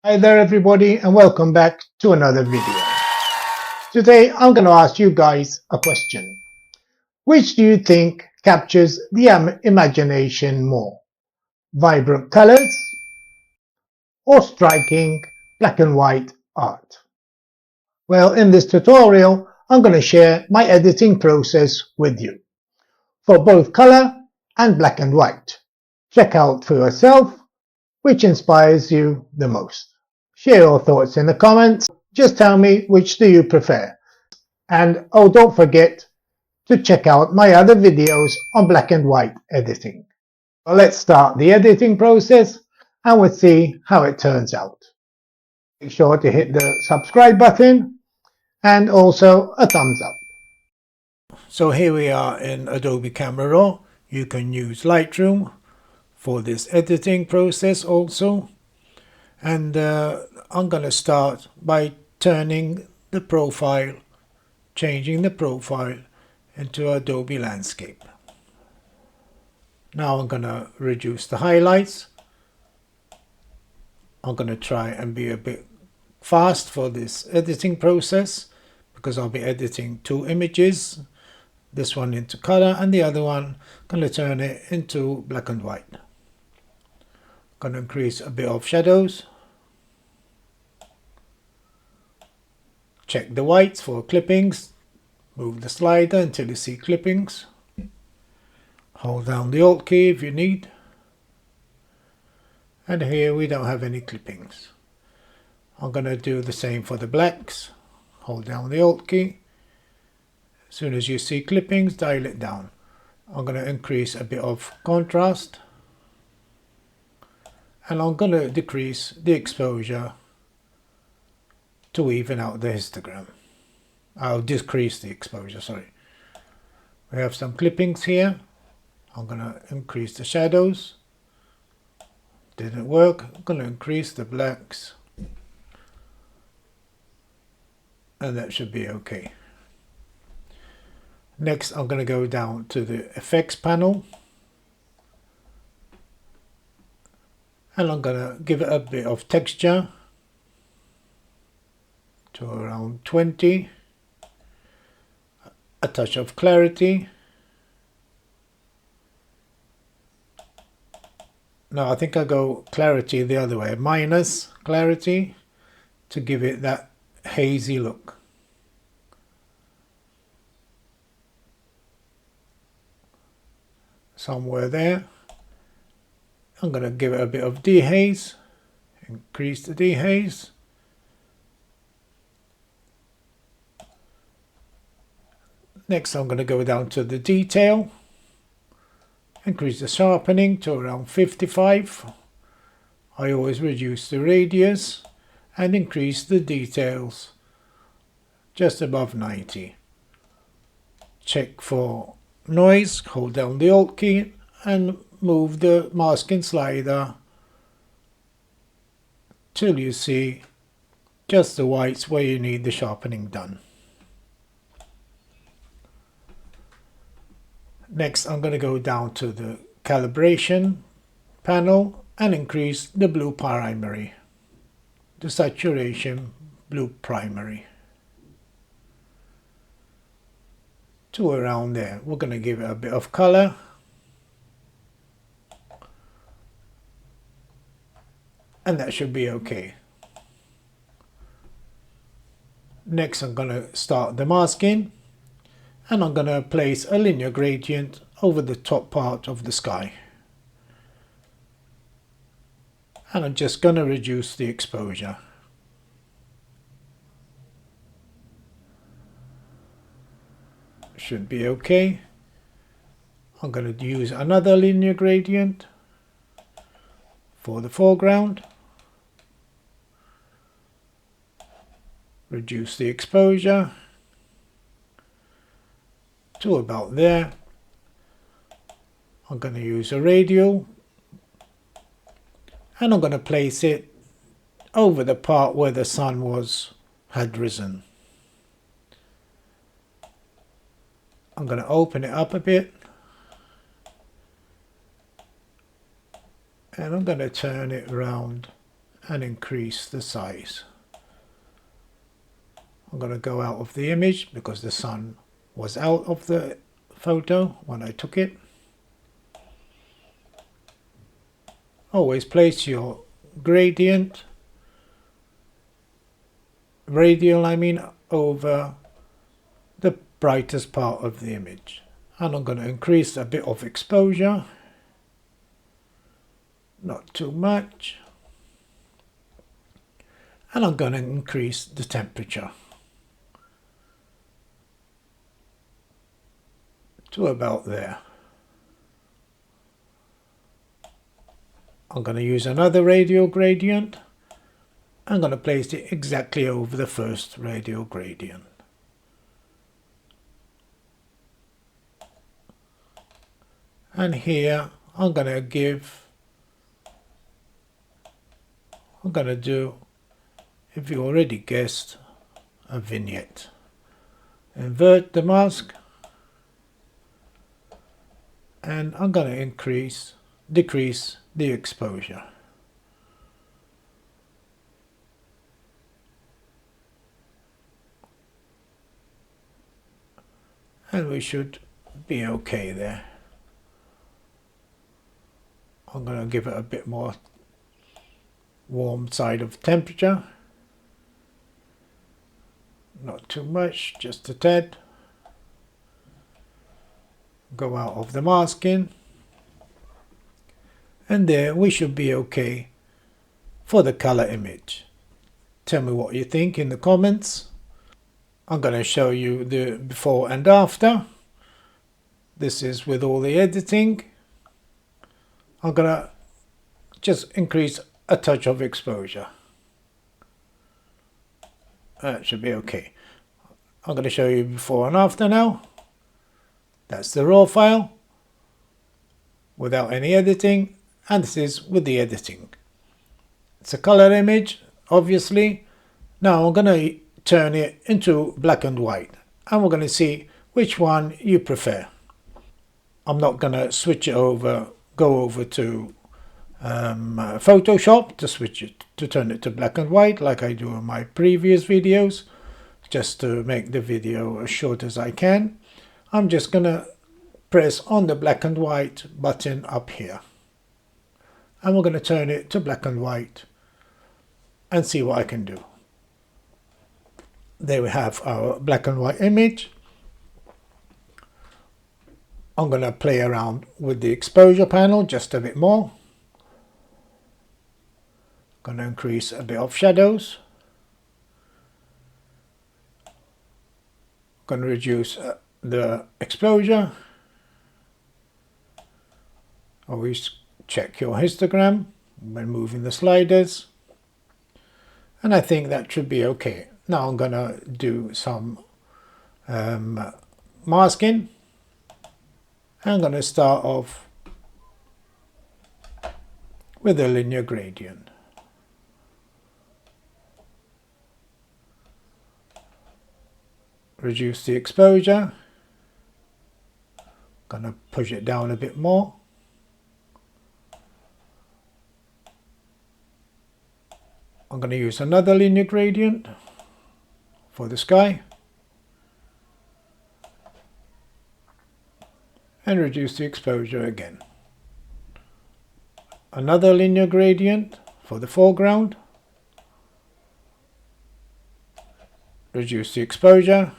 Hi there everybody and welcome back to another video. Today I'm going to ask you guys a question. Which do you think captures the imagination more? Vibrant colors or striking black and white art? Well, in this tutorial I'm going to share my editing process with you for both color and black and white. Check out for yourself which inspires you the most. Share your thoughts in the comments. Just tell me which do you prefer. And oh, don't forget to check out my other videos on black and white editing. Well, let's start the editing process and we'll see how it turns out. Make sure to hit the subscribe button and also a thumbs up. So here we are in Adobe Camera Raw. You can use Lightroom for this editing process also. And I'm going to start by turning the profile, changing the profile into Adobe Landscape. Now I'm going to reduce the highlights. I'm going to try and be a bit fast for this editing process because I'll be editing two images, this one into color and the other one going to turn it into black and white. Going to increase a bit of shadows. Check the whites for clippings. Move the slider until you see clippings. Hold down the Alt key if you need. And here we don't have any clippings. I'm going to do the same for the blacks. Hold down the Alt key. As soon as you see clippings, dial it down. I'm going to increase a bit of contrast. And I'm going to decrease the exposure to even out the histogram. I'll decrease the exposure, sorry. We have some clippings here. I'm going to increase the shadows. Didn't work. I'm going to increase the blacks. And that should be okay. Next, I'm going to go down to the effects panel. And I'm going to give it a bit of texture to around 20. A touch of clarity. No, I think I'll go clarity the other way. Minus clarity to give it that hazy look. Somewhere there. I'm going to give it a bit of dehaze. Increase the dehaze. Next I'm going to go down to the detail. Increase the sharpening to around 55. I always reduce the radius and increase the details just above 90. Check for noise, hold down the Alt key and move the masking slider till you see just the whites where you need the sharpening done. Next I'm going to go down to the calibration panel and increase the blue primary, the saturation blue primary to around there. We're going to give it a bit of color. And that should be okay. Next I'm going to start the masking. And I'm going to place a linear gradient over the top part of the sky. And I'm just going to reduce the exposure. Should be okay. I'm going to use another linear gradient for the foreground. Reduce the exposure to about there. I'm going to use a radial and I'm going to place it over the part where the sun had risen. I'm going to open it up a bit and I'm going to turn it around and increase the size. I'm going to go out of the image because the sun was out of the photo when I took it. Always place your gradient, radial over the brightest part of the image. And I'm going to increase a bit of exposure, not too much. And I'm going to increase the temperature to about there. I'm going to use another radial gradient. I'm going to place it exactly over the first radial gradient. And here I'm going to do, if you already guessed, a vignette. Invert the mask, and I'm going to decrease the exposure. And we should be okay there. I'm going to give it a bit more warm side of temperature. Not too much, just a tad. Go out of the masking. And there we should be okay for the color image. Tell me what you think in the comments. I'm going to show you the before and after. This is with all the editing. I'm going to just increase a touch of exposure. That should be okay. I'm going to show you before and after now. That's the raw file without any editing, and this is with the editing. It's a color image, obviously. Now I'm going to turn it into black and white, and we're going to see which one you prefer. I'm not going to switch it over, go over to Photoshop to turn it to black and white like I do in my previous videos, just to make the video as short as I can. I'm just going to press on the black and white button up here, and we're going to turn it to black and white and see what I can do. There we have our black and white image. I'm going to play around with the exposure panel just a bit more. Going to increase a bit of shadows. Going to reduce the exposure. Always check your histogram when moving the sliders. And I think that should be okay. Now I'm going to do some masking. I'm going to start off with a linear gradient. Reduce the exposure. Going to push it down a bit more. I'm going to use another linear gradient for the sky. And reduce the exposure again. Another linear gradient for the foreground. Reduce the exposure.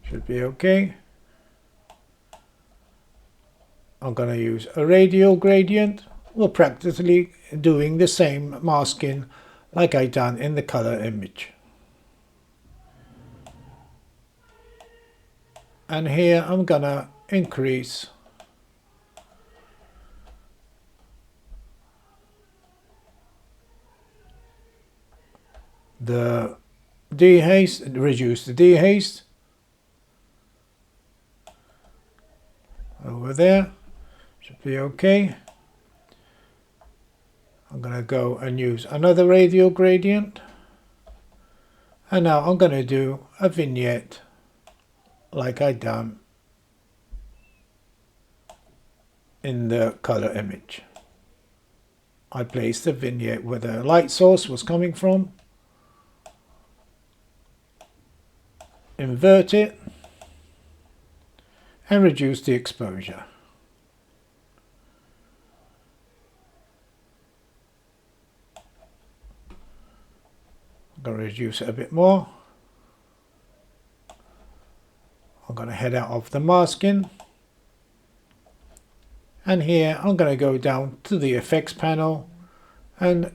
Should be okay. I'm going to use a radial gradient. We're practically doing the same masking like I done in the color image. And here I'm going to increase the dehaze, reduce the dehaze over there. Should be okay. I'm going to go and use another radial gradient. And now I'm going to do a vignette like I done in the color image. I place the vignette where the light source was coming from, invert it, and reduce the exposure. I'm going to reduce it a bit more. I'm going to head out of the masking. And here I'm going to go down to the effects panel and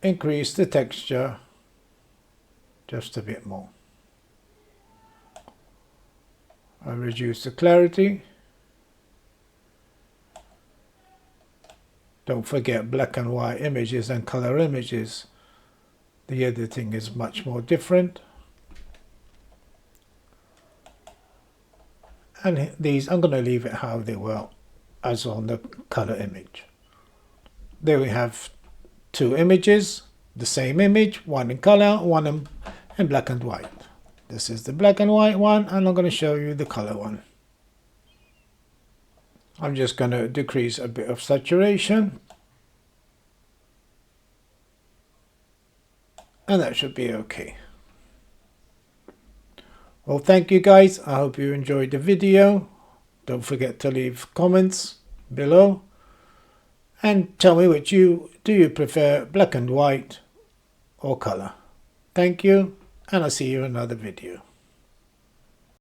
increase the texture just a bit more. I reduce the clarity. Don't forget, black and white images and color images, the editing is much more different. And these I'm going to leave it how they were as on the color image. There we have two images, the same image, one in color, one in black and white. This is the black and white one, and I'm going to show you the color one. I'm just going to decrease a bit of saturation. And that should be okay. Well, thank you guys. I hope you enjoyed the video. Don't forget to leave comments below. And tell me do you prefer black and white or color? Thank you, and I'll see you in another video.